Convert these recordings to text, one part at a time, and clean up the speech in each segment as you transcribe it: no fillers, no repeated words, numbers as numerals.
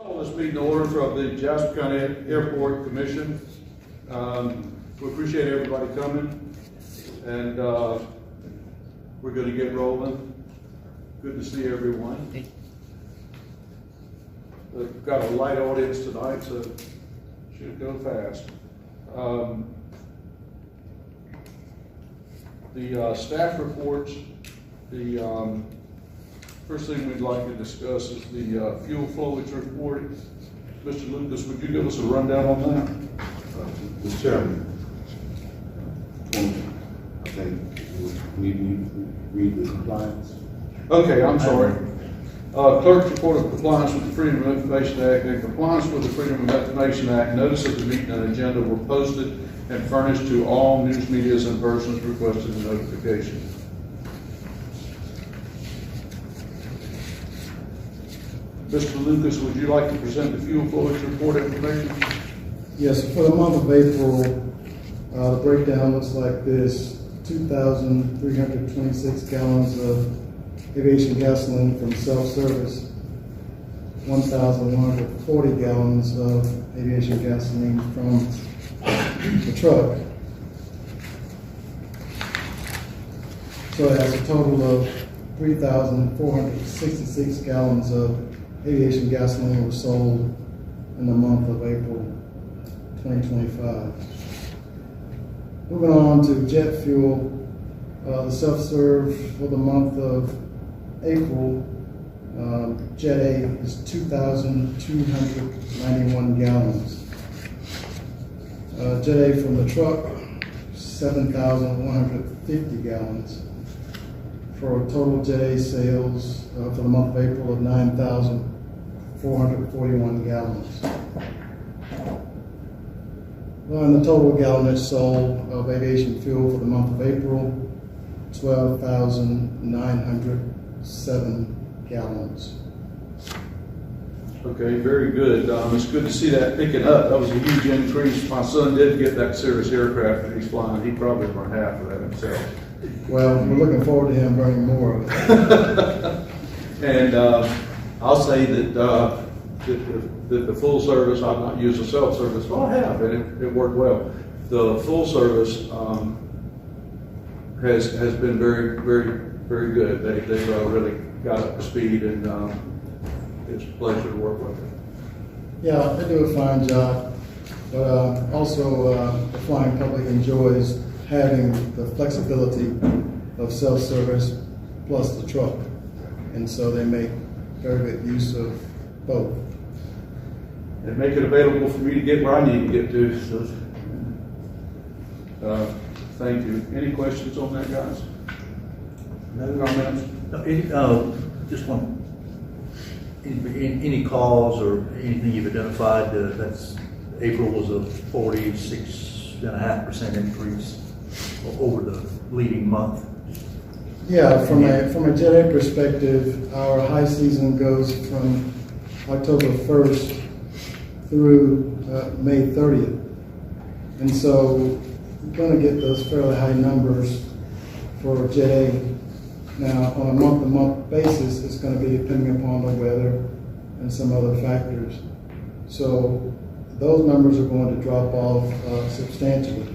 Call this meeting to order from the Jasper County Airport Commission. We appreciate everybody coming, and we're going to get rolling. Good to see everyone. We've got a light audience tonight, so it should go fast. The staff reports. The first thing we'd like to discuss is the fuel flowage report. Mr. Lucas, would you give us a rundown on that? Mr. Chairman, I think we need to read the compliance. Okay, I'm sorry. Clerk's report of compliance with the Freedom of Information Act. In compliance with the Freedom of Information Act, notice of the meeting and agenda were posted and furnished to all news medias and persons requesting a notification. Mr. Lucas, would you like to present the fuel flowage report information? Yes, for the month of April, the breakdown looks like this: 2,326 gallons of aviation gasoline from self-service, 1,140 gallons of aviation gasoline from the truck. So it has a total of 3,466 gallons of aviation gasoline was sold in the month of April 2025. Moving on to jet fuel, the self-serve for the month of April, Jet A is 2,291 gallons. Jet A from the truck, 7,150 gallons. For a total Jet A sales for the month of April of 9,441 gallons. And the total gallonage sold of aviation fuel for the month of April, 12,907 gallons. Okay, very good. It's good to see that picking up. That was a huge increase. My son did get that Cirrus aircraft that he's flying. He probably burned half of that himself. Well, we're looking forward to him burning more of it. And I'll say that the full service, I've not used the self-service, but I have, and it worked well. The full service has been very, very, very good. They've really got up to speed, and it's a pleasure to work with them. Yeah, they do a fine job, but also the flying public enjoys having the flexibility of self-service plus the truck, and so they make very good use of both. And make it available for me to get where I need to get to. So, thank you. Any questions on that, guys? No comments? No, just one. Any cause or anything you've identified? That's April was a 46.5% increase over the leading month. Yeah, from a Jet A perspective, our high season goes from October 1st through May 30th. And so we're going to get those fairly high numbers for Jet A. Now, on a month-to-month basis, it's going to be depending upon the weather and some other factors. So those numbers are going to drop off substantially.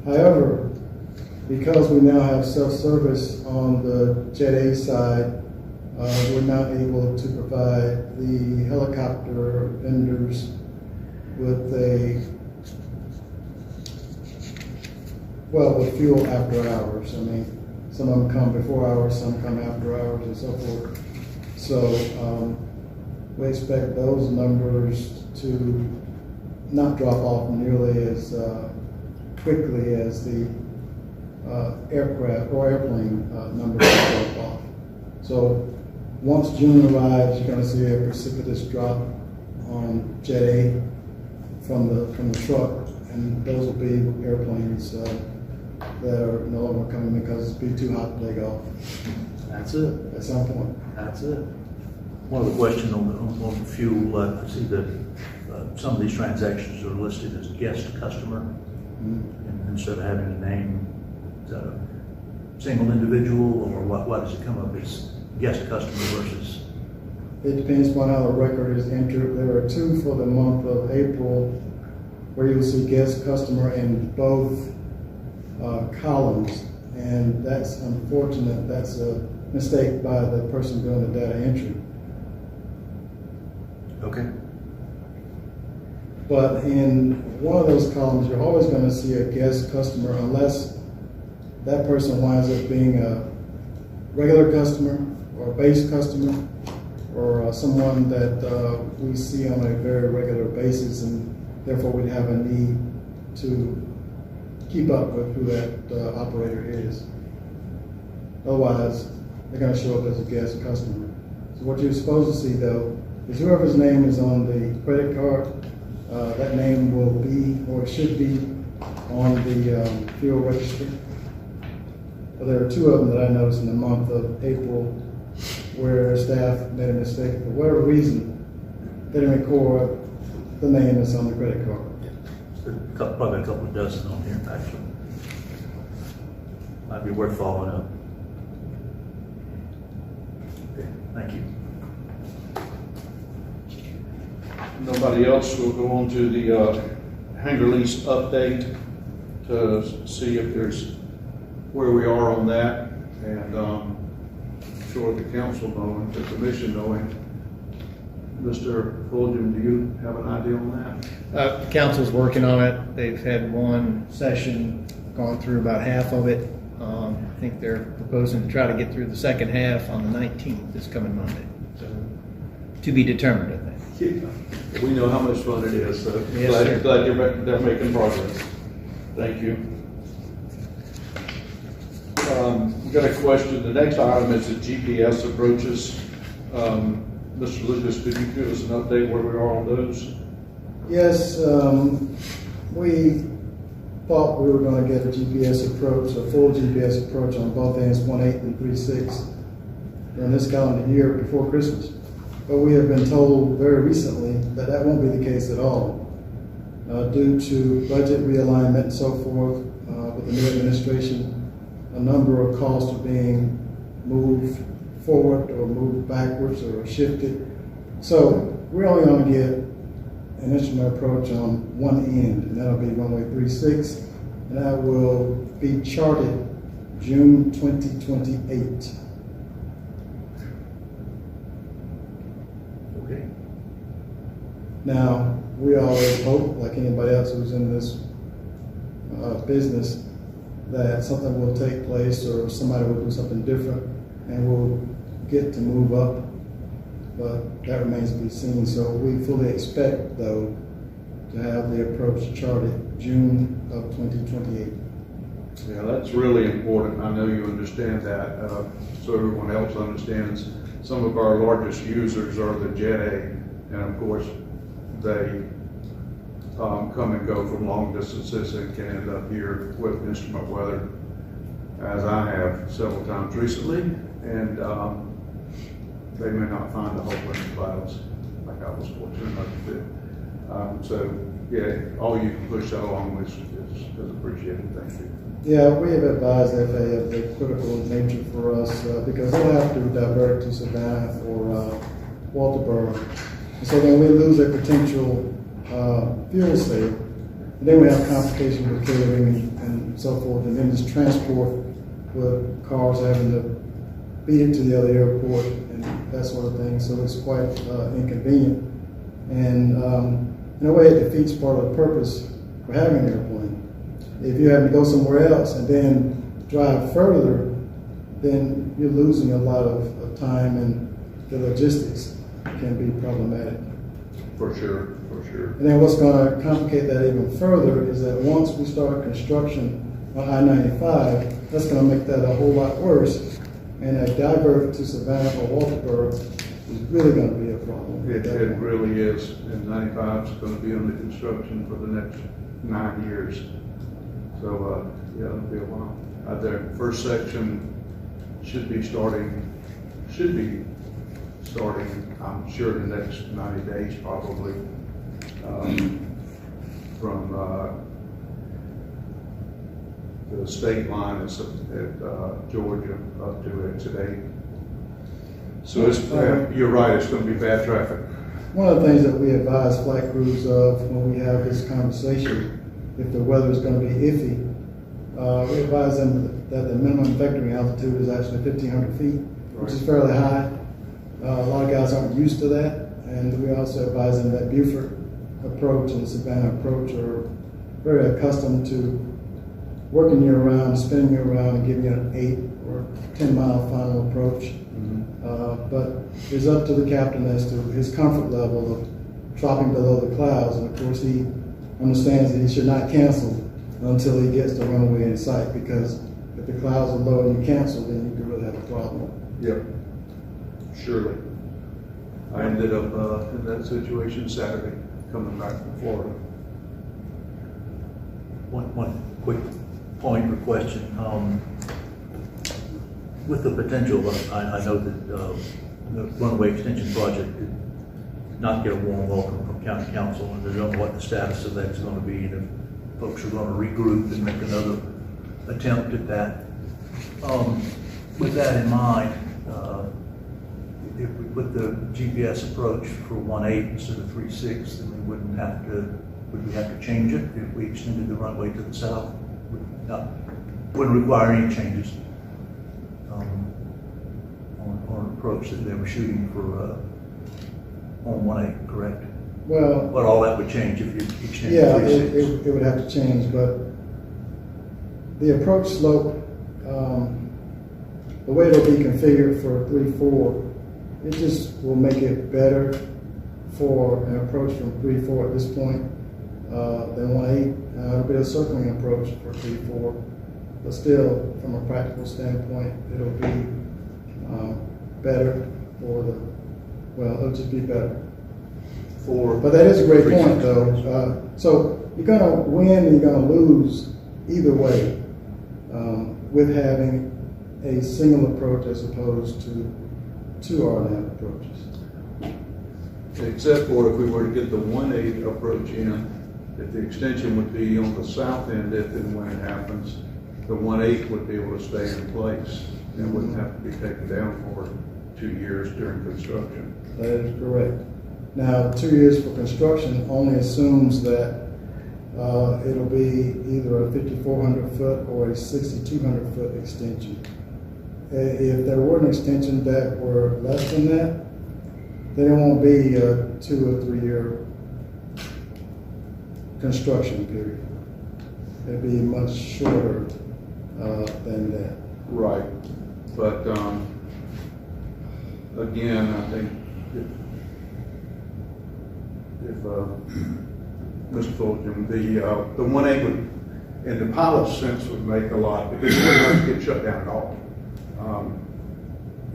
However, because we now have self-service on the Jet A side, we're now able to provide the helicopter vendors with with fuel after hours. I mean, some of them come before hours, some come after hours, and so forth. So we expect those numbers to not drop off nearly as quickly as the aircraft or airplane numbers drop off. So once June arrives, you're going to see a precipitous drop on Jet A from the truck, and those will be airplanes that are no longer coming because it's be too hot to play golf. That's it. At some point. That's it. One other question on the fuel. I see that some of these transactions are listed as guest customer, instead of having a name. Is that a single individual, or why does it come up as guest customer versus it depends upon how the record is entered. There are two for the month of April where you'll see guest customer in both columns, and that's unfortunate. That's a mistake by the person doing the data entry. Okay. But in one of those columns, you're always going to see a guest customer unless that person winds up being a regular customer or a base customer or someone that we see on a very regular basis, and therefore we'd have a need to keep up with who that operator is. Otherwise, they're going to show up as a guest customer. So what you're supposed to see, though, is whoever's name is on the credit card, that name will be, or it should be, on the field register. But there are two of them that I noticed in the month of April where staff made a mistake. For whatever reason, they didn't record the name that's on the credit card. Probably a couple of dozen on here, actually. Might be worth following up. Okay, thank you. Nobody else will go on to the hangar lease update to see if there's where we are on that, and I'm sure the council knowing, the commission knowing. Mr. Fulgham, do you have an idea on that? Council's working on it. They've had one session, gone through about half of it. I think they're proposing to try to get through the second half on the 19th, this coming Monday. So, to be determined, I think. Yeah. We know how much fun it is, so Yes, glad sir. they're making progress. Thank you. We got a question. The next item is the GPS approaches. Mr. Lucas, could you give us an update where we are on those? Yes, we thought we were going to get a GPS approach, a full GPS approach on both ends, 1/8 and 3/6, during this calendar year before Christmas. But we have been told very recently that that won't be the case at all, due to budget realignment and so forth with the new administration. A number of costs are being moved forward or moved backwards or shifted. So we're only going to get an instrument approach on one end, and that'll be runway 36, and that will be charted June 2028. Okay. Now, we always hope, like anybody else who's in this business, that something will take place or somebody will do something different and we'll get to move up, but that remains to be seen. So we fully expect, though, to have the approach charted June of 2028. Yeah, that's really important. I know you understand that, so everyone else understands. Some of our largest users are the Jet A, and of course, they come and go from long distances and can end up here with instrument weather, as I have several times recently, and they may not find a whole bunch of clouds like I was fortunate enough to do. So, yeah, all you can push that along with is appreciated. Thank you. Yeah, we have advised FAA of the critical nature for us because they'll have to divert to Savannah or Walterboro. And so then we lose a potential fuel sale. And then we have complications with catering and so forth, and then this transport with cars having to beat it to the other airport and that sort of thing. So it's quite inconvenient. And in a way, it defeats part of the purpose for having an airplane. If you have to go somewhere else and then drive further, then you're losing a lot of time, and the logistics can be problematic. For sure, for sure. And then what's going to complicate that even further is that once we start construction on I-95, that's going to make that a whole lot worse. And a divert to Savannah or Walterboro is really going to be a problem. It really is. And 95 is going to be under construction for the next 9 years. So, yeah, it'll be a while. The first section should be starting, I'm sure, in the next 90 days probably, from the state line at Georgia up to today. So it's, you're right, it's gonna be bad traffic. One of the things that we advise flight crews of when we have this conversation, if the weather is going to be iffy, we advise them that the minimum vectoring altitude is actually 1,500 feet, which is fairly high. A lot of guys aren't used to that, and we also advise them that Buford approach and the Savannah approach are very accustomed to working you around, spinning you around, and giving you an 8 or 10 mile final approach. But it's up to the captain as to his comfort level of dropping below the clouds, and of course he understands that he should not cancel until he gets the runway in sight, because if the clouds are low and you cancel, then you could really have a problem. Yep, surely. I ended up in that situation Saturday, coming back from Florida. One quick point or question. With the potential, I know that the runway extension project did not get a warm welcome from county council, and they don't know what the status of that's going to be, and if folks are going to regroup and make another attempt at that. With that in mind, if we put the GPS approach for 1.8 instead of 3.6, then we would we have to change it if we extended the runway to the south? Wouldn't require any changes on an approach that they were shooting for on 1.8, correct? Well, But all that would change if you extended yeah, 3.6. it would have to change, but the approach slope, the way it'll be configured for 3.4, it just will make it better for an approach from 3.4 at this point than 1.8. It'll be a circling approach for 3.4, but still, from a practical standpoint, it'll be better for the, well, it'll just be better. But that is a great point, though. So you're going to win and you're going to lose either way with having a single approach as opposed to two RNAV approaches. Except for if we were to get the 1.8 approach in, if the extension would be on the south end, if and when it happens, the 1.8 would be able to stay in place and wouldn't have to be taken down for 2 years during construction. That is correct. Now, 2 years for construction only assumes that it'll be either a 5,400 foot or a 6,200 foot extension. If there were an extension that were less than that, then it won't be a 2 or 3 year construction period. It'll be much shorter than that. Right. But again, I think if Mr. Fulton, the 1.8 would, in the pilot's sense, would make a lot, because you wouldn't get shut down at all.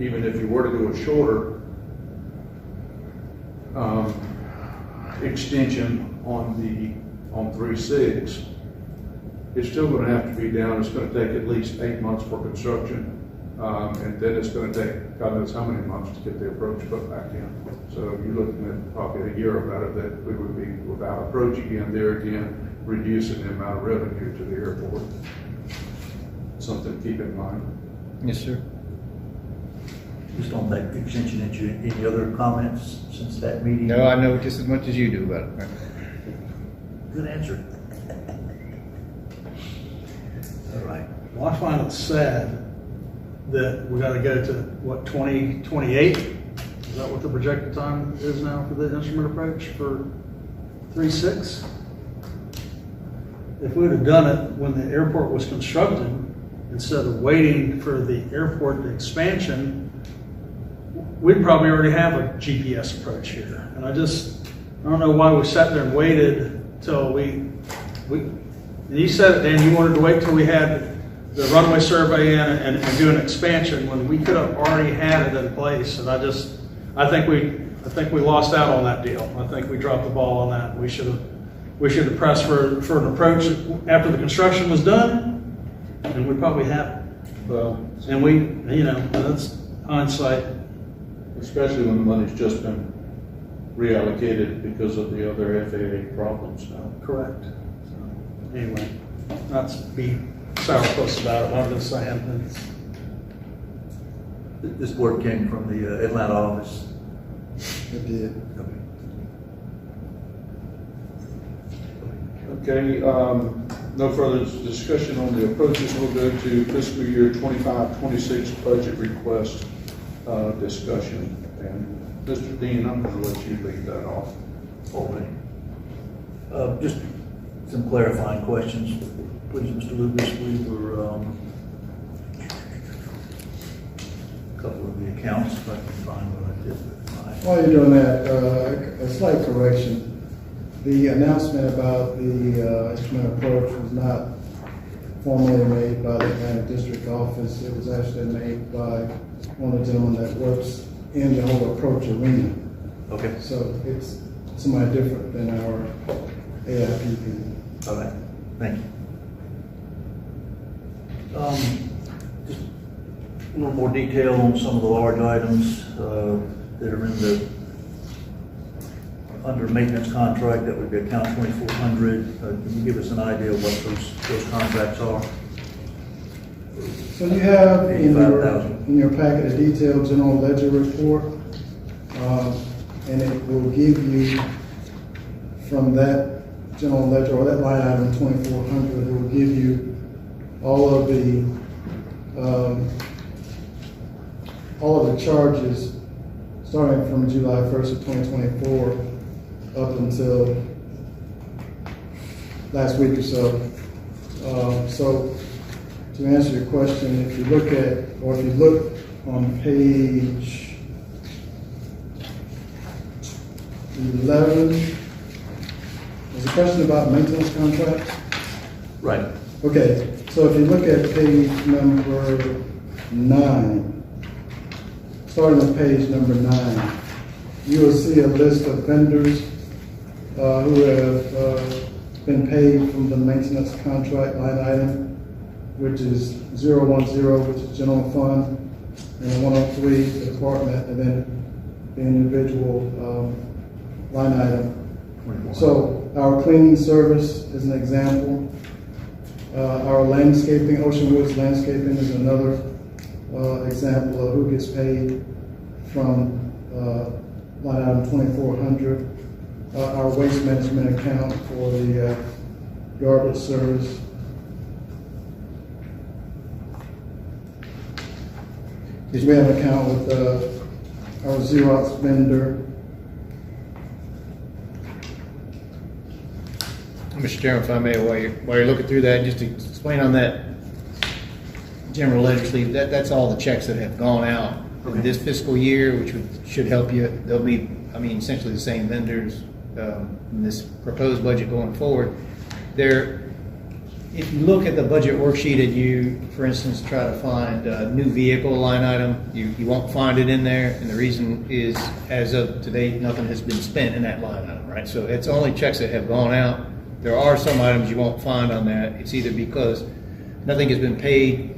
Even if you were to do a shorter extension on 3.6, it's still going to have to be down. It's going to take at least 8 months for construction, and then it's going to take God knows how many months to get the approach put back in. So you're looking at probably a year about it that we would be without approach again, there again, reducing the amount of revenue to the airport. Something to keep in mind. Yes, sir. Just on that extension, any other comments since that meeting? No, I know just as much as you do about it. Good answer. All right. Well, I find it sad that we got to go to, what, 2028? Is that what the projected time is now for the instrument approach for 3.6? If we would have done it when the airport was constructed, instead of waiting for the airport expansion, we'd probably already have a GPS approach here. And I don't know why we sat there and waited till and you said it, Dan, you wanted to wait till we had the runway survey in and do an expansion when we could have already had it in place. And I think we lost out on that deal. I think we dropped the ball on that. We should have pressed for an approach after the construction was done, and we probably haven't. Well, And that's hindsight. especially when the money's just been reallocated because of the other FAA problems now. Correct. So, anyway, not to be sourpuss about it, I'm just saying. This board came from the Atlanta office. It did. Okay, no further discussion on the approaches. We'll go to fiscal year 25-26 budget request discussion. And Mr. Dean, I'm going to let you lead that off. Okay. Just some clarifying questions, please, Mr. Lucas. We were, a couple of the accounts, if I can find what I did. While you're doing that, a slight correction. The announcement about the instrument approach was not formally made by the Atlanta District Office. It was actually made by one of the gentlemen that works in the whole approach arena. Okay. So it's somebody different than our AIPP. All right. Thank you. Just a little more detail on some of the large items that are in the under maintenance contract. That would be account 2400. Can you give us an idea of what those contracts are? So you have in $85,000. your packet a detailed general ledger report, and it will give you from that general ledger or that line item 2400. It will give you all of the charges starting from July 1st of 2024 up until last week or so. So to answer your question, if you look on page 11, there's a question about maintenance contracts. Right. Okay, so if you look at page number 9, starting on page number 9, you will see a list of vendors who have been paid from the maintenance contract line item, which is 010, which is general fund, and 103, the department, and then the individual line item. So our cleaning service is an example. Our landscaping, Ocean Woods Landscaping, is another example of who gets paid from line item 2400. Our waste management account for the garbage service. We have an account with our Xerox vendor. Mr. Chairman, if I may, while you're looking through that, just to explain on that general ledger sleeve, that's all the checks that have gone out in this fiscal year, which should help you. They'll be, essentially the same vendors in this proposed budget going forward. If you look at the budget worksheet and you, for instance, try to find a new vehicle line item, you won't find it in there, and the reason is, as of today, nothing has been spent in that line item, right? So it's only checks that have gone out. There are some items you won't find on that. It's either because nothing has been paid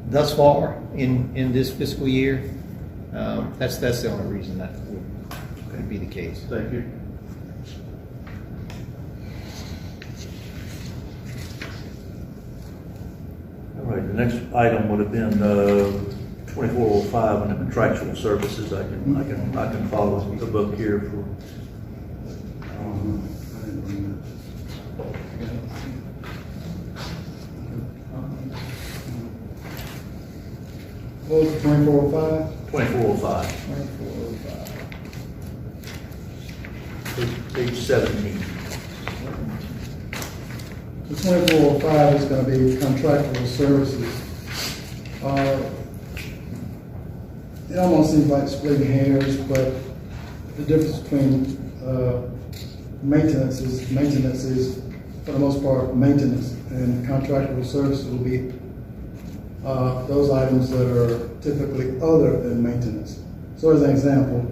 thus far in this fiscal year. That's the only reason that would be the case. Thank you. All right, the next item would have been 2405 on the contractual services. I can follow the book here for. What was it, 2405? 2405. 2405. Page 17. The 2405 is going to be contractual services. It almost seems like splitting hairs, but the difference between maintenance is, for the most part, maintenance, and contractual services will be those items that are typically other than maintenance. So as an example,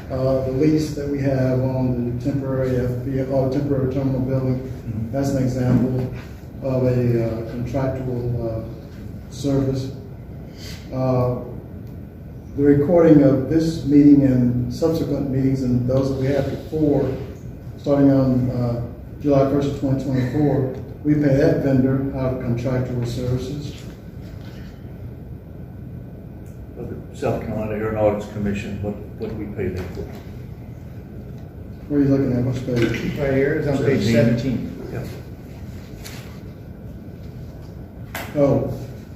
the lease that we have on the temporary temporary terminal building, that's an example of a contractual service. The recording of this meeting and subsequent meetings and those that we had before, starting on July 1st of 2024, we pay that vendor out of contractual services. South Carolina Aeronautics Commission, what do we pay them for? Where are you looking at, which page? Right here, it's on page 17. Yeah.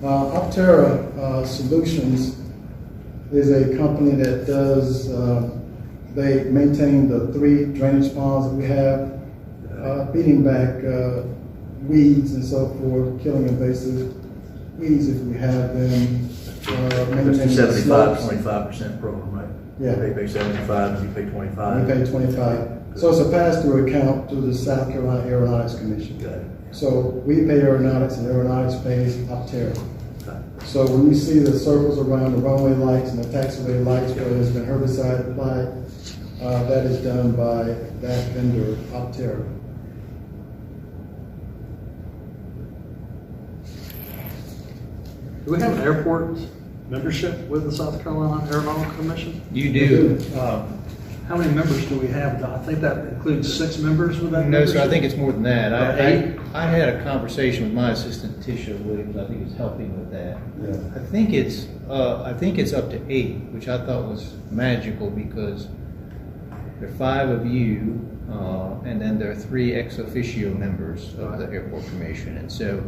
Optera Solutions is a company that does, they maintain the 3 drainage ponds that we have, beating back weeds and so forth, killing invasive weeds if we have them. Maintaining the 75, slopes. 25% program, right? Yeah. They pay 75, and you pay 25. We pay 25. So it's a pass-through account through the South Carolina Aeronautics Commission. Got it. So we pay aeronautics and aeronautics pays Optera. Okay. So when you see the circles around the runway lights and the taxiway lights where there's been herbicide applied, that is done by that vendor, Optera. Do we have an airport membership with the South Carolina Aeronautical Commission? You do. How many members do we have? I think that includes 6 members with that No, membership? sir, I think it's more than that. About 8? I had a conversation with my assistant, Tisha Williams, I think is helping with that. Yeah. I think it's up to 8, which I thought was magical because there are 5 of you, and then there are 3 ex officio members of the airport commission. And so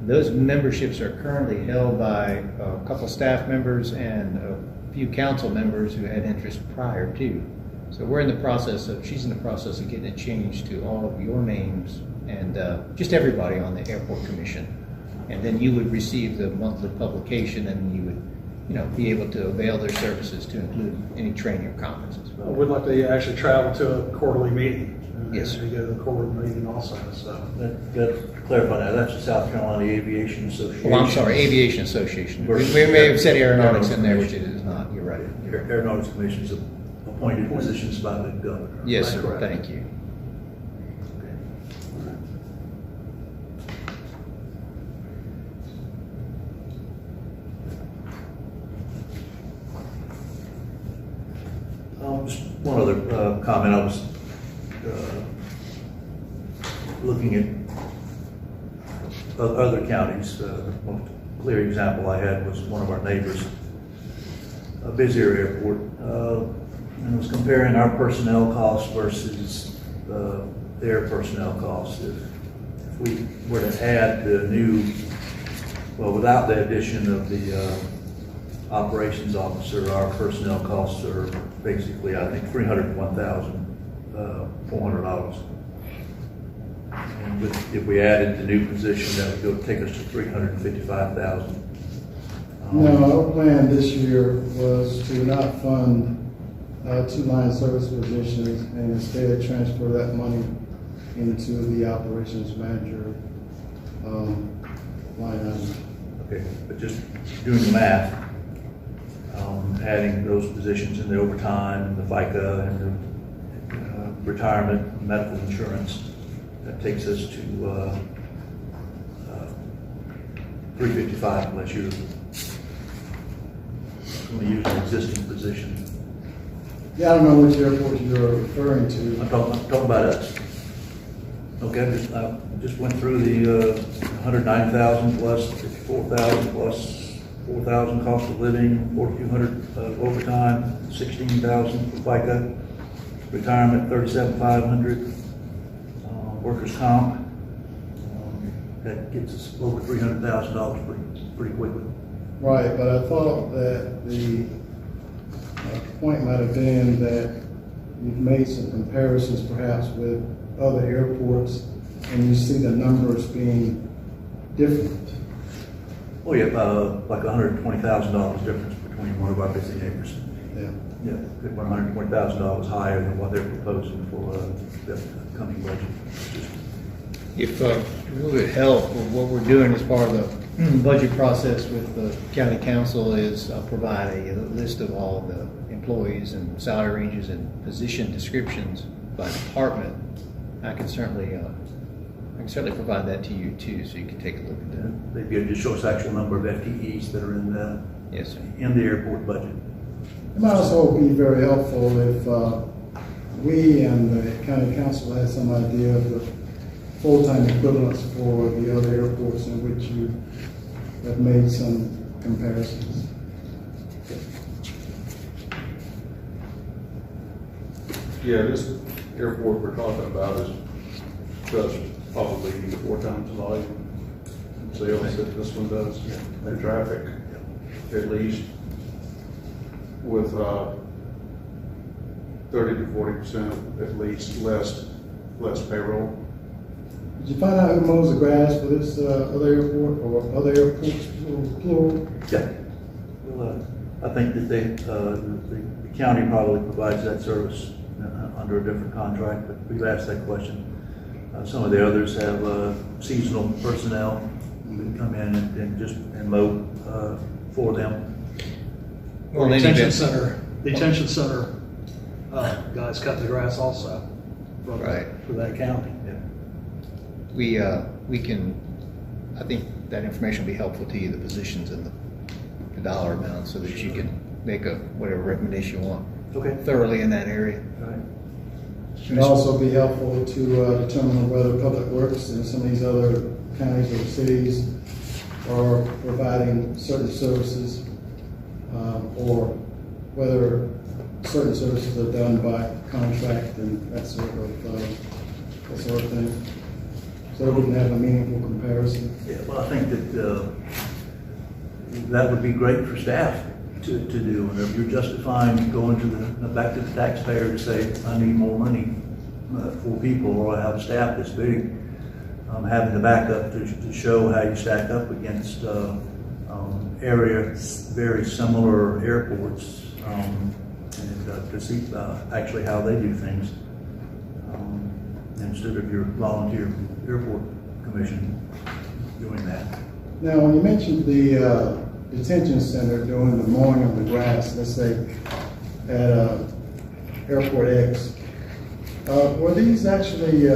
those memberships are currently held by a couple staff members and a few council members who had interest prior to. So we're in the process of, she's in the process of getting it changed to all of your names and just everybody on the airport commission. And then you would receive the monthly publication and you would, be able to avail their services to include any training or conferences. We'd like to actually travel to a quarterly meeting. Yes, sir. We go to the quarterly meeting also, so. To clarify that, that's the South Carolina Aviation Association. Well, I'm sorry, Aviation Association. We may have said aeronautics in there, which it is not. You're right. Aeronautics Commission is appointed positions by the governor. Yes, sir. Correct. Thank you. Just one other comment. I was looking at other counties. One clear example I had was one of our neighbors, a busier airport, and was comparing our personnel costs versus their personnel costs. If we were to add the new, well, without the addition of the operations officer, our personnel costs are basically, I think, $301,400. And if we added the new position, that would go take us to $355,000. No, our plan this year was to not fund 2 line service positions and instead transfer that money into the operations manager line item. Okay, but just doing the math, adding those positions in the overtime and the FICA and the retirement, medical insurance, that takes us to 355 unless you're going to use an existing position. Yeah, I don't know which airport you're referring to. I'm talking about us. Okay, I just went through the 190,000 plus 54,000 plus 4,000 cost of living, 4,200 overtime, 16,000 for FICA, retirement 37,500, workers' comp. That gets us over $300,000 pretty quickly. Right, but I thought that the point might have been that you've made some comparisons perhaps with other airports and you see the numbers being different. Oh yeah, like $120,000 difference between one of our busy neighbors. Yeah. Yeah, $120,000 higher than what they're proposing for the coming budget. If it would help, what we're doing as part of the budget process with the county council is provide a list of all the employees and salary ranges and position descriptions by department. I can certainly provide that to you too, so you can take a look at that. They'd be able to show us actual number of FTEs that are in the airport budget. It might also be very helpful if we and the county council had some idea of the full-time equivalents for the other airports in which you have made some comparisons. Yeah, this airport we're talking about does probably 4 times the volume of sales that this one does. The traffic, at least, with 30 to 40% at least less payroll. Did you find out who mows the grass for this other airport or other airports, plural? Yeah. Well, I think that the county probably provides that service under a different contract, but we've asked that question. Some of the others have seasonal personnel who come in and mow for them. Well, in any Detention event- center guys cut the grass also. Right. For that county. We can, I think that information will be helpful to you, the positions and the dollar amount, so that you can make whatever recommendation you want Okay. thoroughly in that area. All right. It'd also be helpful to determine whether Public Works and some of these other counties or cities are providing certain services, or whether certain services are done by contract and that sort of thing. So we can have a meaningful comparison. Yeah, well, I think that that would be great for staff to do. And if you're justifying going back to the taxpayer to say, I need more money for people, or I have a staff that's big, having the backup to show how you stack up against very similar airports, and to see actually how they do things, instead of your volunteer airport commission doing that. Now, when you mentioned the detention center doing the mowing of the grass, let's say at Airport X, were these actually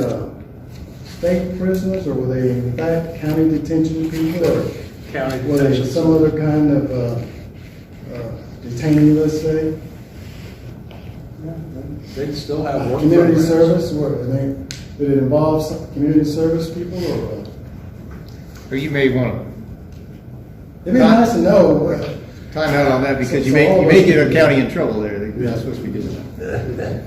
state prisoners, or were they in fact county detention people, or County were they detention. some other kind of detainee, let's say? They'd still have work. Community programs. service, did it involve some community service people, or? Or you may want It'd be nice to know. to time out on that, because you So may all get those- a county in trouble there. They're not supposed to be doing that.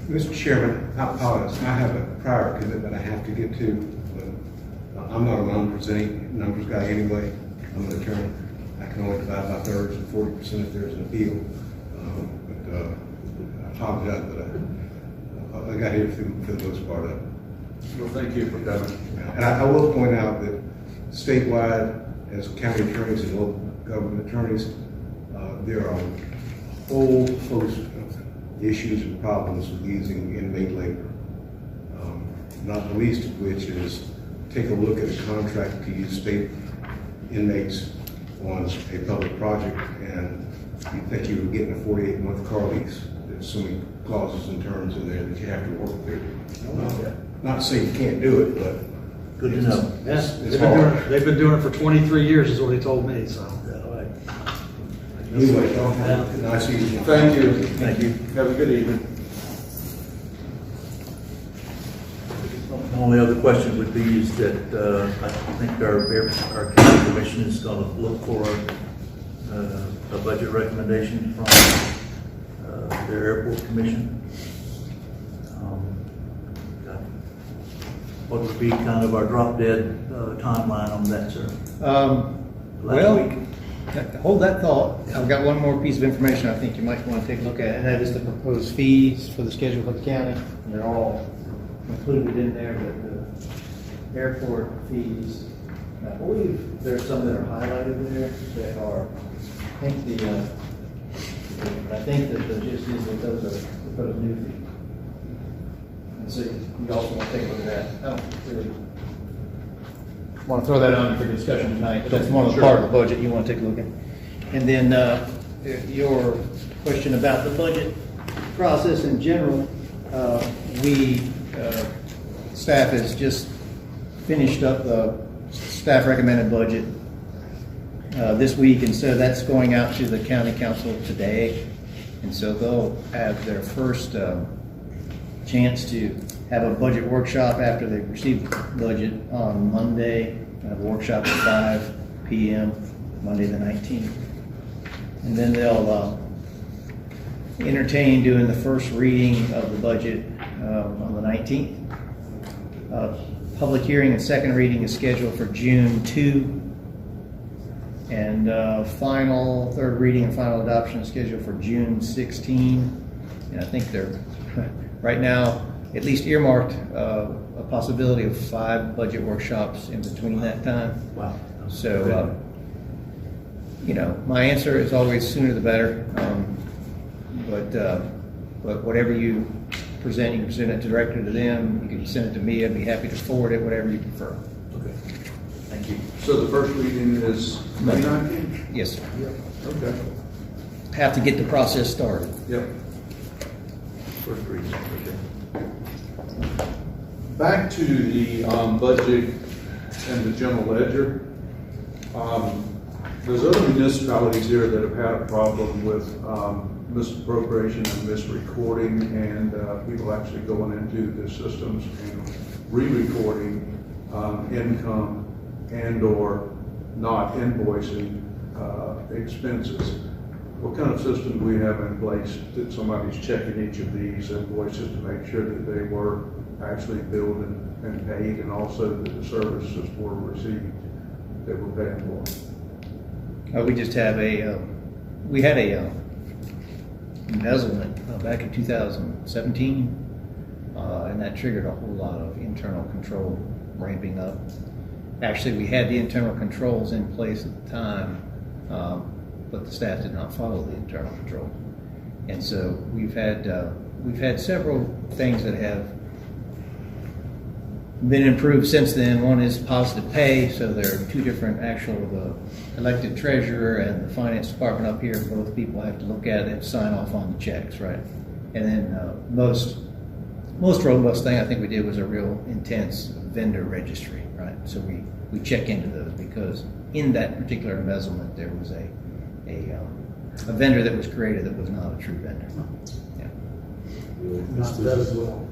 Mr. Chairman, I apologize. I have a prior commitment I have to get to. But I'm not a numbers guy anyway. I'm an attorney. I can only divide by thirds and 40% if there's an appeal. But I apologize, but I got here for the most part of it. Well, thank you for coming. And I will point out that statewide, as county attorneys and local government attorneys, there are a whole host of issues and problems with using inmate labor. Not the least of which is take a look at a contract to use state inmates on a public project, and you think you were getting a 48-month car lease. There's so many clauses and terms in there that you have to work through. Not to say you can't do it, but Good to know. Yes, it's hard. they've been doing it for 23 years is what he told me, so. Anyway, nice evening. Thank you. Thank you. Have a good evening. The only other question would be is that I think our county commission is going to look for a budget recommendation from their airport commission. What would be kind of our drop dead timeline on that, sir? Well, week. hold that thought. I've got one more piece of information I think you might want to take a look at, and that is the proposed fees for the schedule for the county. And they're all included in there, but the airport fees, I believe there's some that are highlighted there that are, I think that the gist is that those are proposed new fees. And so you also want to take a look at that. I don't really want to throw that on for discussion tonight, but that's one of the part of the budget you want to take a look at. And then your question about the budget process in general, staff has just finished up the staff recommended budget this week, and so that's going out to the county council today. And so they'll have their first chance to have a budget workshop after they've received the budget on Monday. Have a workshop at 5 p.m. Monday the 19th. And then they'll entertain doing the first reading of the budget on the 19th. Public hearing and second reading is scheduled for June 2. And final, third reading and final adoption is scheduled for June 16. And I think they're, right now, at least earmarked a possibility of 5 budget workshops in between that time. Wow. So, you know, my answer is always sooner the better. But whatever you present, you can present it directly to them. You can send it to me. I'd be happy to forward it, whatever you prefer. Okay. Thank you. So the first reading is May 19th? Yes, sir. Okay. Have to get the process started. Yep. First reading, okay. Back to the budget and the general ledger. There's other municipalities here that have had a problem with misappropriation and misrecording, and people actually going into the systems and re-recording income and/or not invoicing expenses. What kind of system do we have in place that somebody's checking each of these invoices to make sure that they were actually billed and paid, and also that the services were received that we're paying for? We just have we had a embezzlement back in 2017, and that triggered a whole lot of internal control ramping up. Actually, we had the internal controls in place at the time, but the staff did not follow the internal control. And so we've had several things that have been improved since then. One is positive pay, so there are 2 different the elected treasurer and the finance department up here, both people have to look at it and sign off on the checks, right? And then most robust thing I think we did was a real intense vendor registry, right? So we check into those, because in that particular embezzlement there was a vendor that was created that was not a true vendor. Yeah.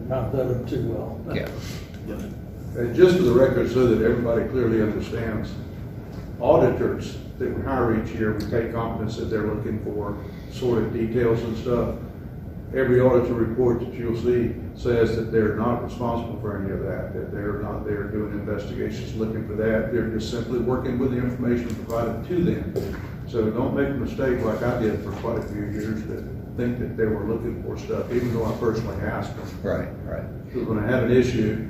Not done too well. Yeah. And just for the record, so that everybody clearly understands, auditors that we hire each year, we take confidence that they're looking for sordid details and stuff. Every auditor report that you'll see says that they're not responsible for any of that they're not there doing investigations looking for that. They're just simply working with the information provided to them. So don't make a mistake like I did for quite a few years that think that they were looking for stuff, even though I personally asked them. Right. Because when I have an issue,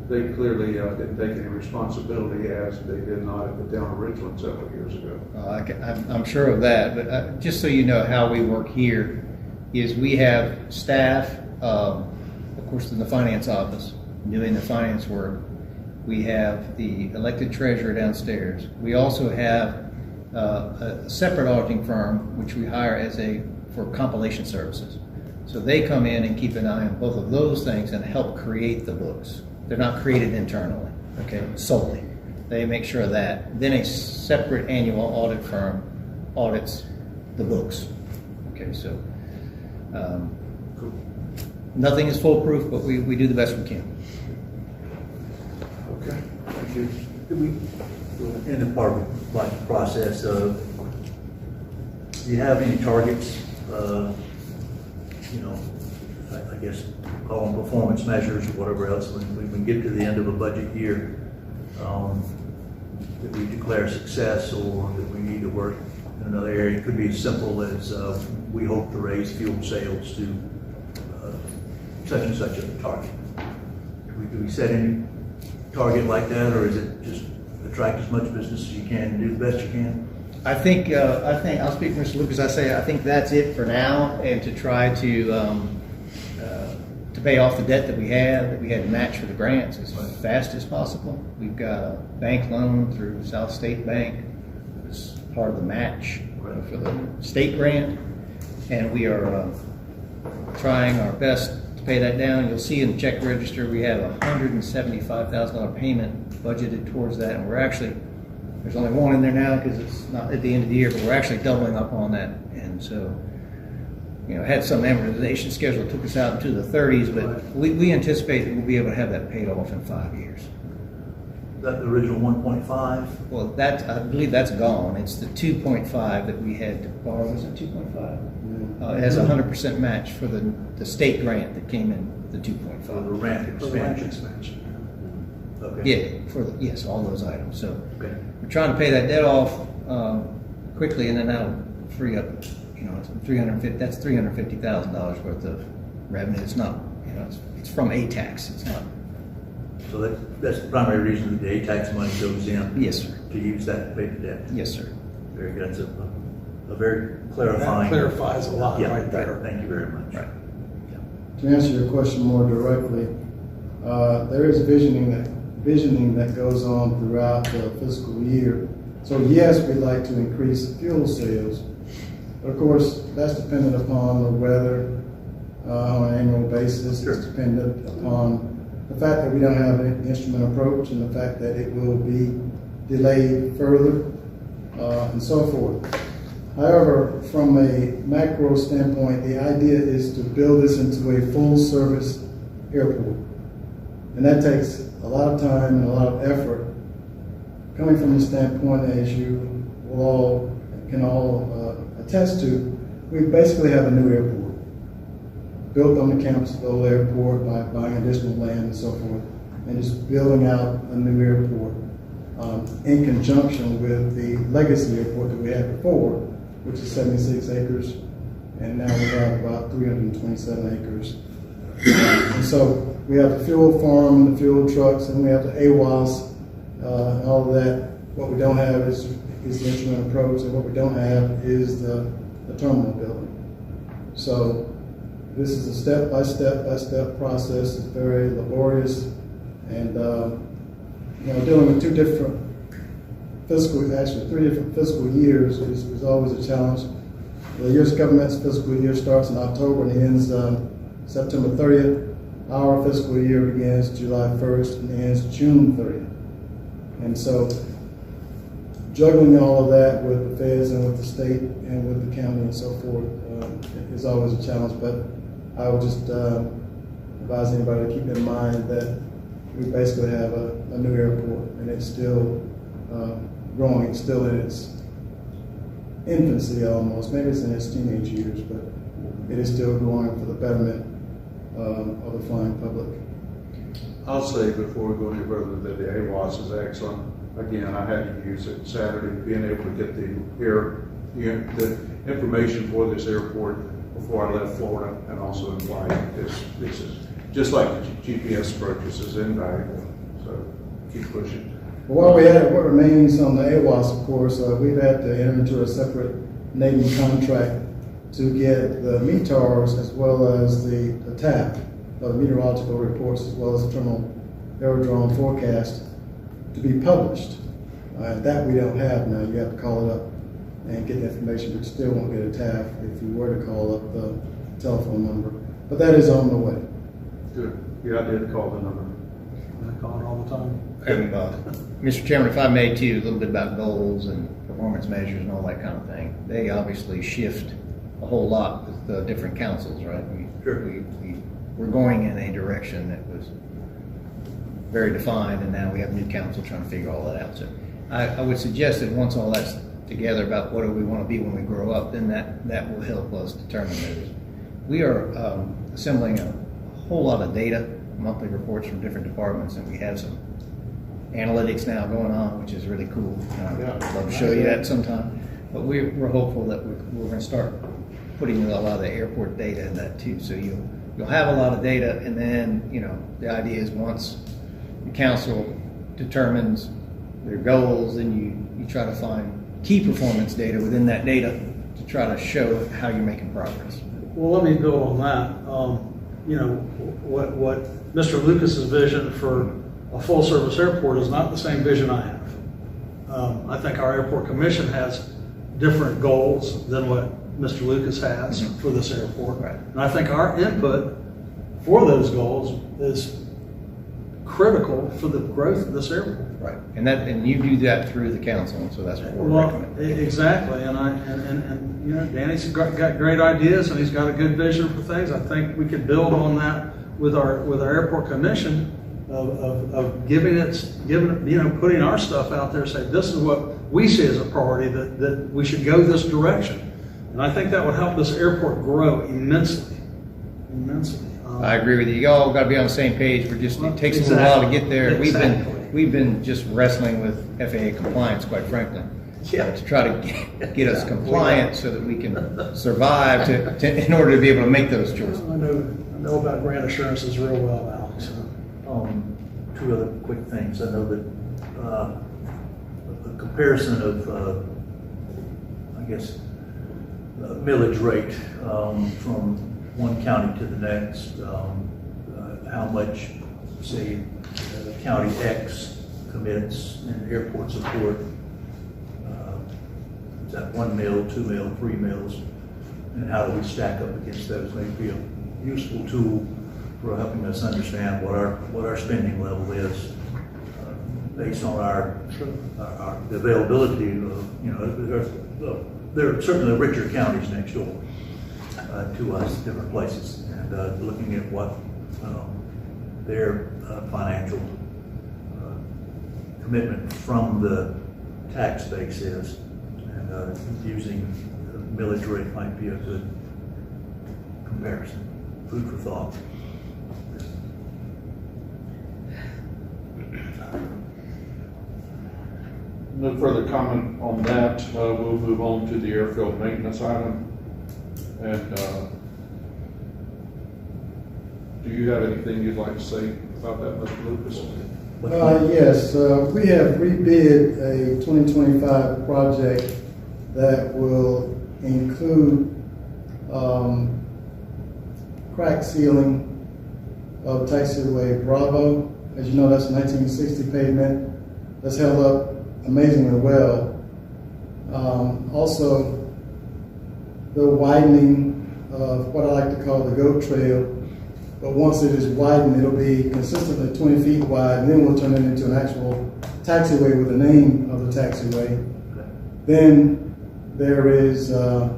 they clearly didn't take any responsibility, as they did not at the town of Richland several years ago. I'm sure of that, but just so you know how we work here is we have staff, of course, in the finance office doing the finance work. We have the elected treasurer downstairs. We also have a separate auditing firm which we hire for compilation services. So they come in and keep an eye on both of those things and help create the books. They're not created internally, okay, solely. They make sure of that. Then a separate annual audit firm audits the books. Okay, so nothing is foolproof, but we do the best we can. Okay, thank you. In the part of the process, do you have any targets, I guess call them performance measures or whatever else, when we get to the end of a budget year, that we declare success, or that we need to work in another area? It could be as simple as we hope to raise fuel sales to such and such a target. Do we set any target like that, or is it just attract as much business as you can and do the best you can? I think I'll speak for Mr. Lucas. I think that's it for now, and to try to pay off the debt that we had to match for the grants as fast as possible. We've got a bank loan through South State Bank as part of the match for the state grant, and we are trying our best to pay that down. You'll see in the check register we have a $175,000 payment budgeted towards that, and there's only one in there now because it's not at the end of the year, but we're actually doubling up on that. And so, had some amortization schedule, took us out into the 30s, but we anticipate that we'll be able to have that paid off in 5 years. That the original 1.5? Well, that, I believe that's gone. It's the 2.5 that we had to borrow. Was it 2.5? It has a 100% match for the state grant that came in, the For the 2.5. ramp For the ranch expansion? expansion. Okay. Yeah, yes, all those items. So Okay. we're trying to pay that debt off quickly, and then that'll free up, it's that's $350,000 worth of revenue. It's not, it's from a-tax. It's not. So that's the primary reason that the A-tax money goes in? Yes, sir. To use that to pay the debt? Yes, sir. Very good. That's a very clarifying. That clarifies a lot Yeah, right there. Thank you very much. Right. To answer your question more directly, there is visioning that goes on throughout the fiscal year. So yes, we'd like to increase fuel sales, but of course, that's dependent upon the weather on an annual basis. Sure. It's dependent upon the fact that we don't have an instrument approach and the fact that it will be delayed further and so forth. However, from a macro standpoint, the idea is to build this into a full-service airport. And that takes a lot of time and a lot of effort. Coming from the standpoint, as you can all attest to, we basically have a new airport built on the campus of the old airport by buying additional land and so forth, and just building out a new airport in conjunction with the legacy airport that we had before, which is 76 acres, and now we have about 327 acres. And so we have the fuel farm, the fuel trucks, and we have the AWAS, and all of that. What we don't have is the instrument approach, and what we don't have is the terminal building. So this is a step-by-step process. It's very laborious, and dealing with three different fiscal years is always a challenge. The U.S. government's fiscal year starts in October and ends September 30th. Our fiscal year begins July 1st and ends June 30th. And so juggling all of that with the feds and with the state and with the county and so forth is always a challenge. But I would just advise anybody to keep in mind that we basically have a new airport, and it's still growing. It's still in its infancy almost. Maybe it's in its teenage years, but it is still growing for the betterment of the flying public. I'll say before we go any further that the AWAS is excellent. Again, I had to use it Saturday, being able to get the information for this airport before I left Florida and also in flight. This is just like the GPS approaches is invaluable. So keep pushing. Well, what remains on the AWAS, of course, we've had to enter into a separate Navy contract to get the METARs as well as the TAP, the meteorological reports, as well as the terminal aerodrome forecast to be published. That we don't have now. You have to call it up and get the information, but you still won't get a TAP if you were to call up the telephone number. But that is on the way. Good. Yeah, I did call the number. I call it all the time. And, Mr. Chairman, if I may too, a little bit about goals and performance measures and all that kind of thing. They obviously shift a whole lot with the different councils, right? We're going in a direction that was very defined, and now we have a new council trying to figure all that out. So I would suggest that once all that's together about what do we want to be when we grow up, then that will help us determine those. We are assembling a whole lot of data, monthly reports from different departments, and we have some analytics now going on, which is really cool. I'd love to show you that sometime. But we're hopeful that we're going to start putting a lot of the airport data in that too. So you'll have a lot of data, and then the idea is once the council determines their goals, then you try to find key performance data within that data to try to show how you're making progress. Well, let me build on that. What Mr. Lucas's vision for a full-service airport is not the same vision I have. I think our airport commission has different goals than what Mr. Lucas has for this airport. Right. And I think our input for those goals is critical for the growth of this airport. Right, and you do that through the council, and so that's what we're recommending. Exactly, and Danny's got great ideas, and he's got a good vision for things. I think we could build on that with our airport commission of giving it, putting our stuff out there, say, this is what we see as a priority, that we should go this direction. And I think that would help this airport grow immensely, immensely. I agree with you. You all got to be on the same page. It takes a little while to get there. Exactly. We've been just wrestling with FAA compliance, quite frankly. Yeah. To try to get us compliant so that we can survive in order to be able to make those choices. I know about grant assurances real well now. So. Two other quick things. I know that a comparison of, millage rate from one county to the next, how much, say, County X commits in airport support. Is that 1 mil, 2 mil, 3 mils? And how do we stack up against those? Maybe a useful tool for helping us understand what our spending level is based on our the availability of, there are certainly richer counties next door to us, different places, and looking at what their financial commitment from the tax base is, and using millage rate might be a good comparison. Food for thought. No further comment on that. We'll move on to the airfield maintenance item. And do you have anything you'd like to say about that, Mr. Lucas? Yes, we have rebid a 2025 project that will include crack sealing of taxiway Bravo. As you know, that's 1960 pavement that's held up amazingly well. Also, the widening of what I like to call the GOAT Trail, but once it is widened, it'll be consistently 20 feet wide, and then we'll turn it into an actual taxiway with the name of the taxiway. Okay. Then there is the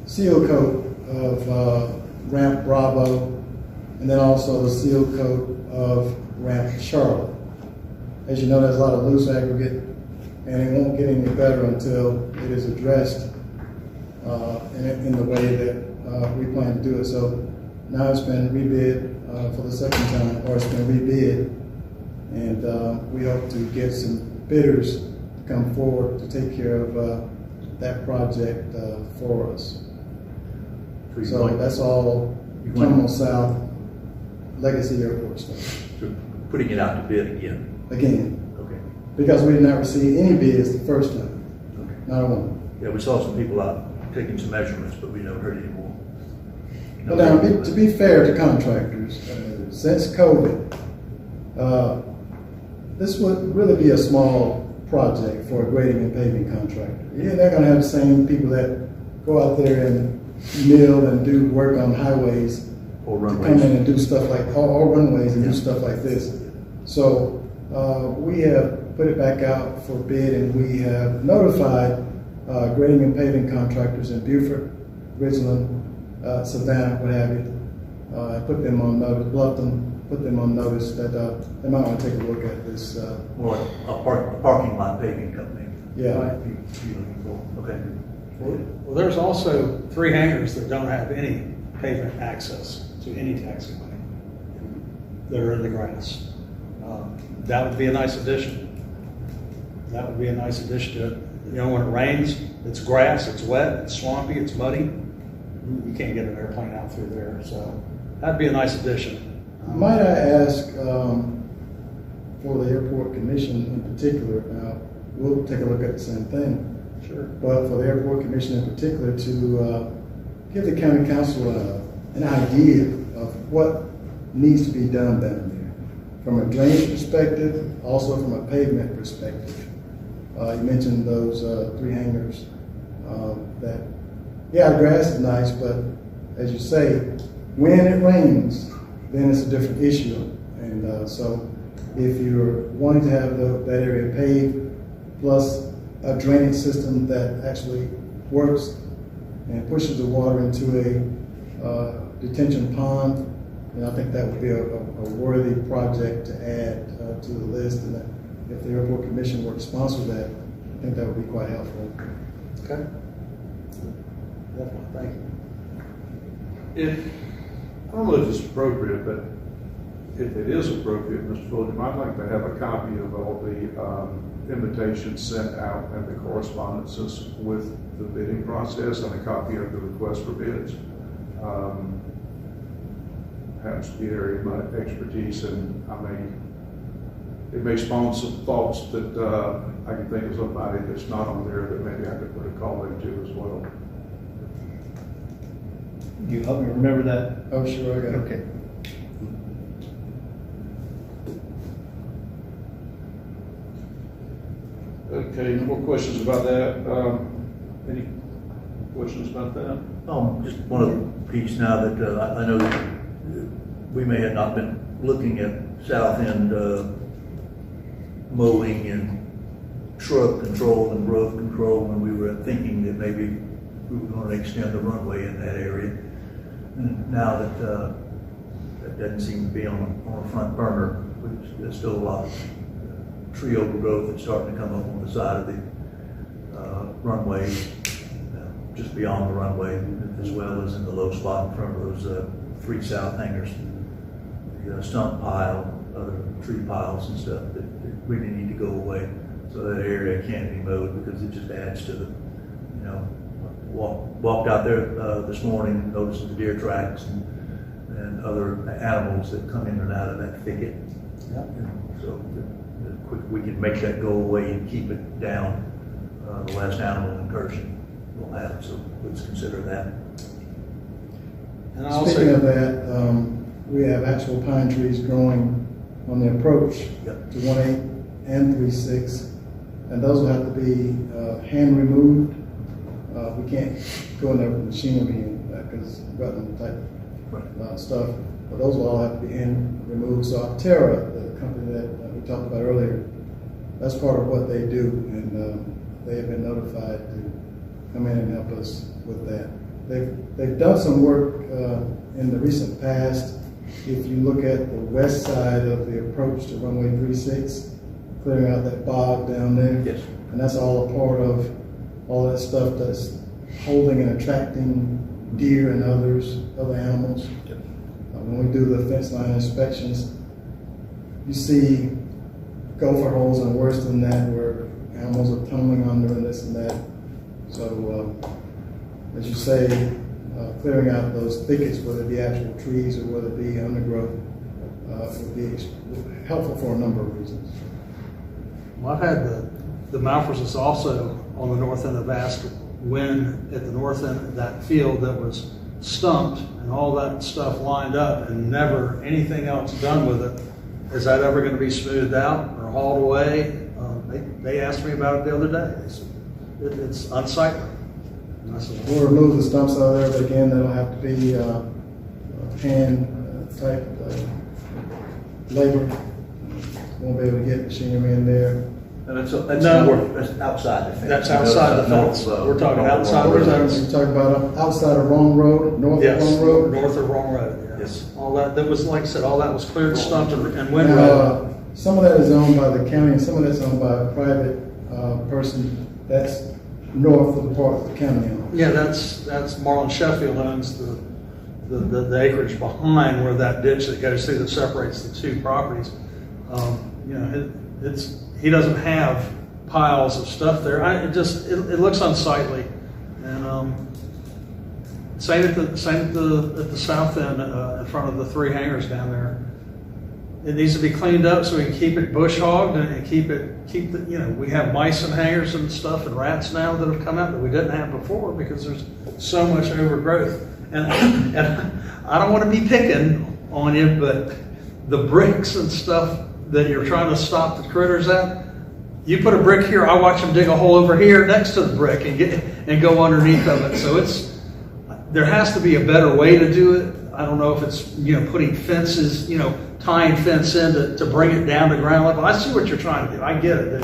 seal coat of ramp Bravo, and then also the seal coat of ramp Charlotte. As you know, there's a lot of loose aggregate, and it won't get any better until it is addressed in the way that we plan to do it. So now it's been rebid for the second time, or it's been rebid, and we hope to get some bidders to come forward to take care of that project for us. So that's all Terminal South Legacy Airport stuff. So putting it out to bid again. Okay. Because we did not receive any bids the first time. Okay. Not one. Yeah, we saw some people out taking some measurements, but we never heard any more. Well, now, to be fair to contractors, since COVID, this would really be a small project for a grading and paving contractor. Yeah, they're going to have the same people that go out there and mill and do work on highways, or runways, to come in and do stuff like, or runways and do stuff like this. So we have put it back out for bid, and we have notified grading and paving contractors in Beaufort, Ridgeland, Savannah, what have you, put them on notice, Bluffton, put them on notice that they might want to take a look at this. More like a parking lot paving company. Yeah. Might be looking for. Okay. Well, there's also 3 hangars that don't have any pavement access to any taxiway that are in the grass. That would be a nice addition. That would be a nice addition to it. You know, when it rains, it's grass, it's wet, it's swampy, it's muddy. You can't get an airplane out through there, so that'd be a nice addition. Might I ask for the airport commission in particular, we'll take a look at the same thing. Sure. But for the airport commission in particular to give the county council an idea of what needs to be done down there. From a drainage perspective, also from a pavement perspective. You mentioned those 3 hangars that, yeah, grass is nice, but as you say, when it rains, then it's a different issue. And so if you're wanting to have that area paved, plus a drainage system that actually works and pushes the water into detention pond, and I think that would be a worthy project to add to the list, and that if the airport commission were to sponsor that, I think that would be quite helpful. Okay. Definitely, thank you. I don't know if it's appropriate, but if it is appropriate, Mr. Fulton, I'd like to have a copy of all the invitations sent out and the correspondences with the bidding process and a copy of the request for bids. Happens to be an area of my expertise, and it may spawn some thoughts that I can think of somebody that's not on there that maybe I could put a call into as well. You help me remember that? Oh, sure, I got it. Okay. Okay, no more questions about that? Any questions about that? Just one other piece now that I know that we may have not been looking at south end mowing and shrub control and growth control when we were thinking that maybe we were going to extend the runway in that area. And now that that doesn't seem to be on a front burner, there's still a lot of tree overgrowth that's starting to come up on the side of the runway, just beyond the runway, as well as in the low spot in front of those 3 south hangers, the stump pile, other tree piles and stuff that really need to go away. So that area can't be mowed because it just adds to the, walked out there this morning, noticing the deer tracks and other animals that come in and out of that thicket. Yep. So the quick we can make that go away and keep it down, the last animal incursion we'll have. So let's consider that. And I'll Speaking say, of that, we have actual pine trees growing on the approach Yep. to 1/8 and 3/6, and those will have to be hand removed. We can't go in there with machinery because it's rutland type stuff, but those will all have to be hand removed. So Optera, the company that we talked about earlier, that's part of what they do, and they have been notified to come in and help us with that. They've done some work in the recent past. If you look at the west side of the approach to runway 36, clearing out that bog down there. Yes. And that's all a part of all that stuff that's holding and attracting deer and other animals. Yep. When we do the fence line inspections, you see gopher holes and worse than that where animals are tumbling under and this and that. So, as you say, clearing out those thickets, whether it be actual trees or whether it be undergrowth, would be helpful for a number of reasons. well, I've had the Malforses also on the north end of Ask when at the north end of that field that was stumped and all that stuff lined up and never anything else done with it. Is that ever going to be smoothed out or hauled away? They asked me about it the other day. They said, it's unsightly. And I said, We'll remove the stumps out of there, but again, that'll have to be hand type labor. Won't be able to get machinery in there. And that's outside the fence. That's outside the fence. We're talking outside the fence. You're talking about outside of Wrong Road, north Yes, of Wrong Road? north of Wrong Road, yes. Yes. All that was, like I said, all that was cleared, stumped, and windrowed. Now, some of that is owned by the county, and some of that's owned by a private person. That's north of the part the county owns. Yeah, that's Marlon Sheffield owns the acreage behind where that ditch that goes through that separates the two properties. He doesn't have piles of stuff there. It looks unsightly, and same at the south end in front of the 3 hangars down there. It needs to be cleaned up so we can keep it bush hogged and keep we have mice and hangers and stuff and rats now that have come out that we didn't have before because there's so much overgrowth. And I don't want to be picking on you, but the bricks and stuff that you're trying to stop the critters at, you put a brick here, I watch them dig a hole over here next to the brick and go underneath of it. So there has to be a better way to do it. I don't know if it's putting fences, tying fence in to bring it down to ground level. I see what you're trying to do. I get it.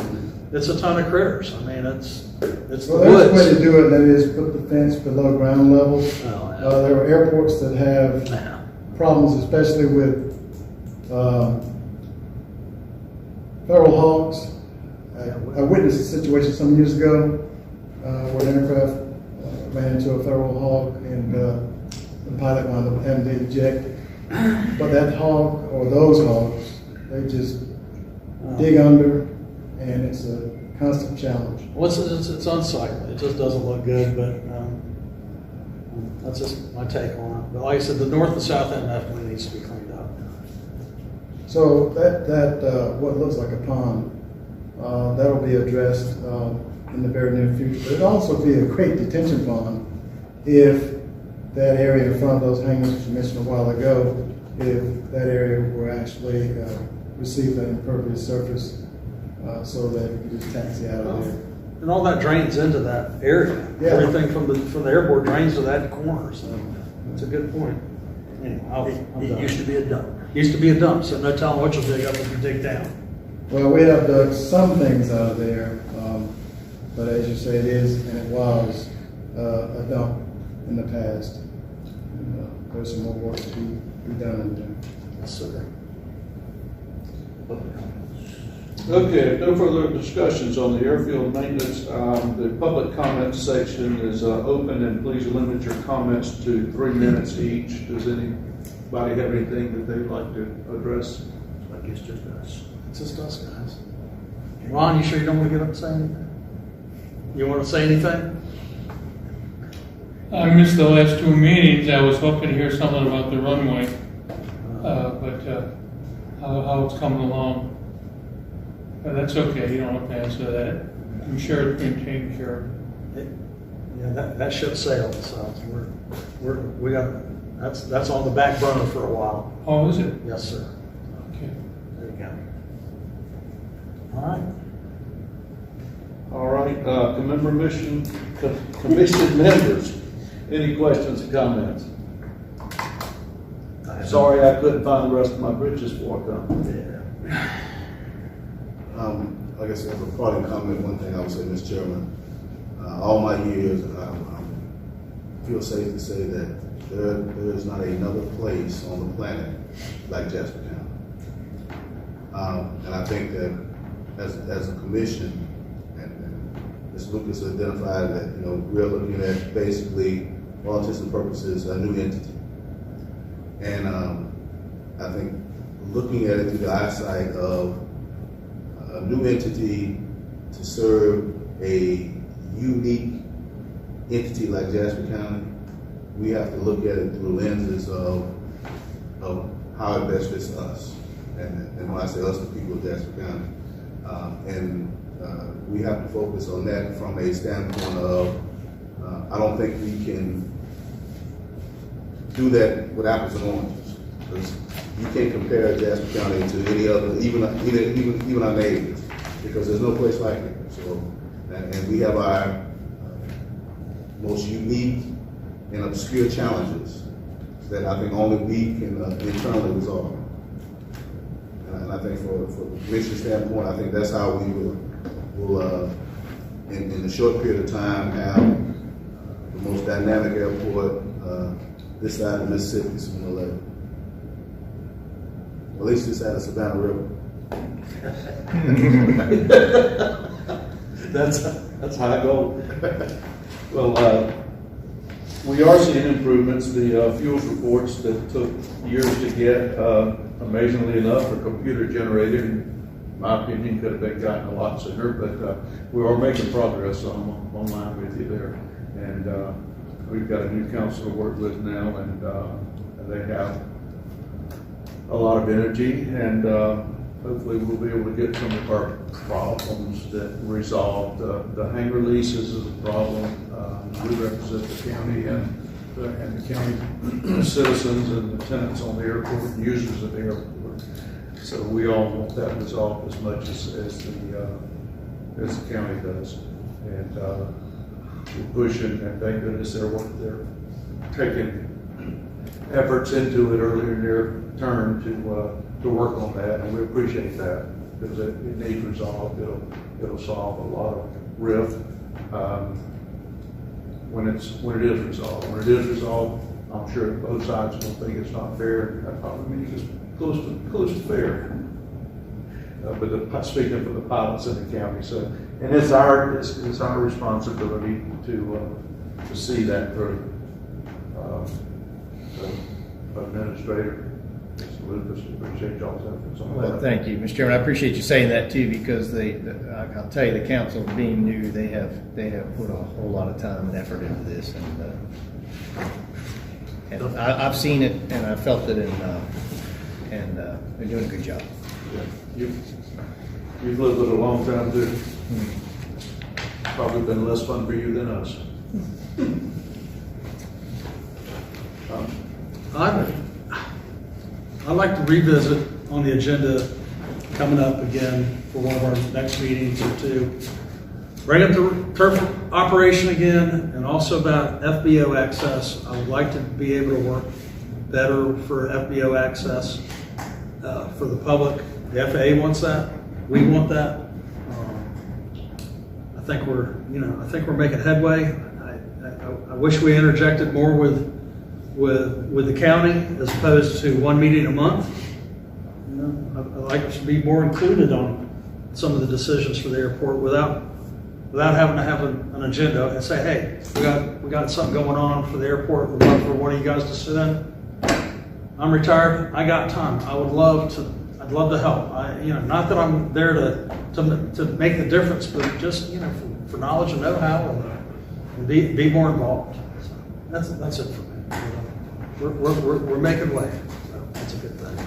it's a ton of critters. I mean, it's the Well, there's a way to woods. do it, that is put the fence below ground level. Oh, There are airports that have yeah. problems, especially with feral hogs. I witnessed a situation some years ago where an aircraft ran into a feral hog and the pilot wound up having to eject. But that hog, or those hogs, they just dig under, and it's a constant challenge. Well, it's unsightly. It just doesn't look good, but that's just my take on it. But like I said, the north and south end definitely needs to be cleaned up. So that what looks like a pond, that'll be addressed in the very near future. But it'll also be a great detention pond if that area in front of those hangars that you mentioned a while ago, if that area were actually receive that impervious surface so that you can just taxi out of there. And all that drains into that area. Yeah. Everything from the airport drains to that corner, so it's a good point. Anyway, I'm It done. used to be a dump. Used to be a dump, so no telling what you'll dig up if you dig down. Well, we have dug some things out of there, but as you say, it is and it was a dump in the past. And, there's some more work to be done in there. Yes, sir. Public comments. Okay, if no further discussions on the airfield maintenance, the public comment section is open, and please limit your comments to 3 minutes each. Does anybody have anything that they'd like to address? I guess just us. It's just us, guys. Ron, you sure you don't want to get up and say anything? You want to say anything? I missed the last 2 meetings. I was hoping to hear something about the runway, but how it's coming along. But that's okay. You don't have to answer that. I'm sure it's been taken care of. Yeah, that ship sailed, so we got, that's on the back burner for a while. Oh, is it? Yes, sir. Okay. There you go. All right. All right, commission members, any questions or comments? Sorry, I couldn't find the rest of my bridges for I come. Yeah. Like I said, as a parting comment, one thing I would say, Mr. Chairman, all my years, I feel safe to say that there is not another place on the planet like Jasper County. And I think that as a commission, and Ms. Lucas identified that, we're looking at basically, for all intents and purposes, a new entity. And I think looking at it through the eyesight of a new entity to serve a unique entity like Jasper County, we have to look at it through lenses of how it best fits us. And when I say us, the people of Jasper County. We have to focus on that from a standpoint of, I don't think we can do that with apples and oranges. Because you can't compare Jasper County to any other, even our neighbors, because there's no place like it. So, and we have our most unique and obscure challenges that I think only we can internally resolve. And I think for the commission standpoint, I think that's how we will in a short period of time, have the most dynamic airport this side of Mississippi, sooner or later. At least this side of Savannah River. That's high goal. Well, we are seeing improvements. The fuels reports that took years to get, amazingly enough, are computer generated. In my opinion, could have been gotten a lot sooner, but we are making progress on line with you there. And we've got a new council to work with now, and they have a lot of energy, and hopefully we'll be able to get some of our problems that resolved. The hangar leases is a problem. We represent the county and the county citizens and the tenants on the airport, users of the airport. So we all want that resolved as much as the county does. And we're pushing, and thank goodness they're taking efforts into it earlier in their term to work on that, and we appreciate that. because it needs resolved. It'll solve a lot of rift, when it is resolved. When it is resolved, I'm sure both sides will think it's not fair. That probably means it's close to fair. But speaking for the pilots in the county, so, and it's our responsibility to see that through. So, Administrator, Mr. Lucas, appreciate y'all's efforts on Well, that. thank you, Mr. Chairman. I appreciate you saying that too, because I'll tell you, the council being new, they have put a whole lot of time and effort into this, and I've seen it and I felt it, and they're doing a good job. Yeah. You've lived it a long time too. Probably been less fun for you than us. I'd like to revisit on the agenda coming up again for one of our next meetings or two. Bring up the turf operation again, and also about FBO access. I would like to be able to work better for FBO access for the public. The FAA wants that. We want that. I think we're making headway. I wish we interjected more with the county as opposed to one meeting a month. I'd like us to be more included on some of the decisions for the airport without having to have an agenda and say, hey, we got something going on for the airport. We'd love for one of you guys to sit in. I'm retired. I got time. I'd love to help. Not that I'm there to make the difference, but just for knowledge and know-how and be more involved. So that's it for me. We're making way. So that's a good thing.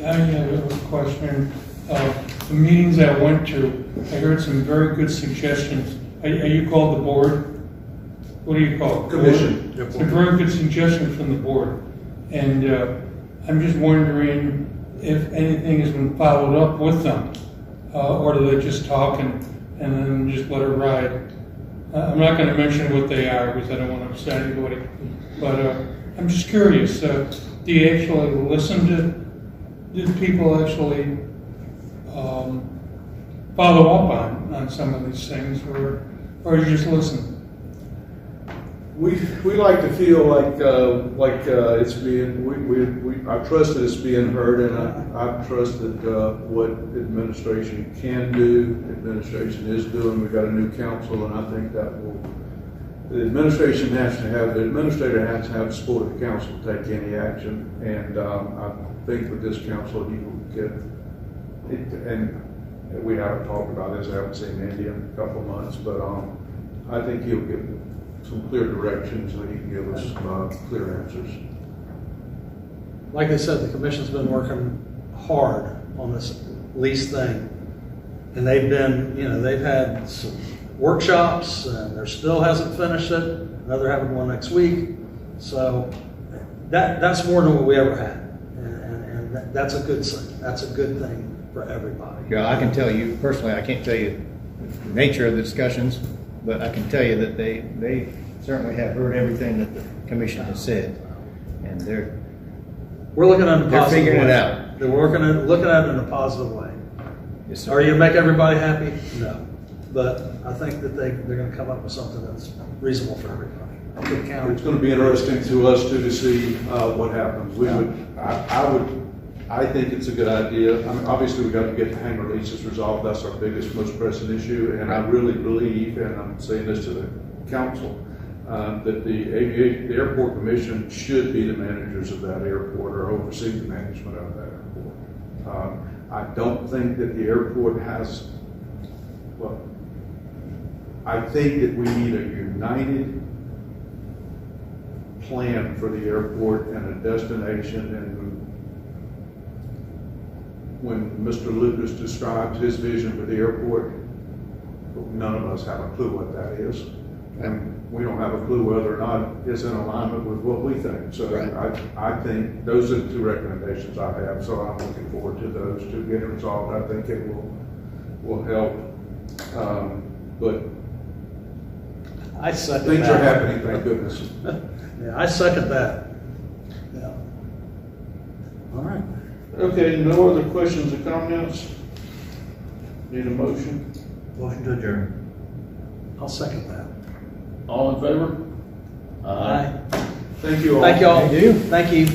I have a question. The meetings I went to, I heard some very good suggestions. Are you called the board? What do you call it? Commission. Some very good suggestions from the board. And I'm just wondering if anything has been followed up with them, or do they just talk and then just let it ride? I'm not going to mention what they are because I don't want to upset anybody. But I'm just curious, do you actually listen to, did people actually follow up on some of these things, or you just listen? We like to feel like it's being, I trust that it's being heard, and I trust that what administration can do, administration is doing. We've got a new council, and I think that the administrator has to have the support of the council to take any action, and I think with this council, he will get it, and we haven't talked about this, I haven't seen Andy in a couple of months, but I think he'll get some clear directions so he can give us clear answers. Like I said, the commission's been working hard on this lease thing, and they've had some workshops, and there still hasn't finished it. They're having one next week, so that's more than what we ever had, and that's a good thing. That's a good thing for everybody. Yeah, I can tell you personally, I can't tell you the nature of the discussions, but I can tell you that they certainly have heard everything that the commission has said, and we're looking at it in a they're positive figuring way. it out. They're looking at it in a positive way. Yes, sir. Are you going to make everybody happy? No. But I think that they're going to come up with something that's reasonable for everybody. Good count. It's going to be interesting to us too to see what happens. I think it's a good idea. I mean, obviously we got to get the hangar leases resolved. That's our biggest, most pressing issue. And I really believe, and I'm saying this to the council, that the airport commission should be the managers of that airport or oversee the management of that airport. I don't think that the airport has, well, I think that we need a united plan for the airport and a destination. And when Mr. Lucas describes his vision for the airport, none of us have a clue what that is. And we don't have a clue whether or not it's in alignment with what we think. So I think those are the two recommendations I have. So I'm looking forward to those two getting resolved. I think it will help. But I second things that. are happening, thank goodness. Yeah, I second that. Yeah. All right. Okay, no other questions or comments? Need a motion? Motion to adjourn. I'll second that. All in favor? Aye. Thank you all. Thank you all. Thank you. Thank you.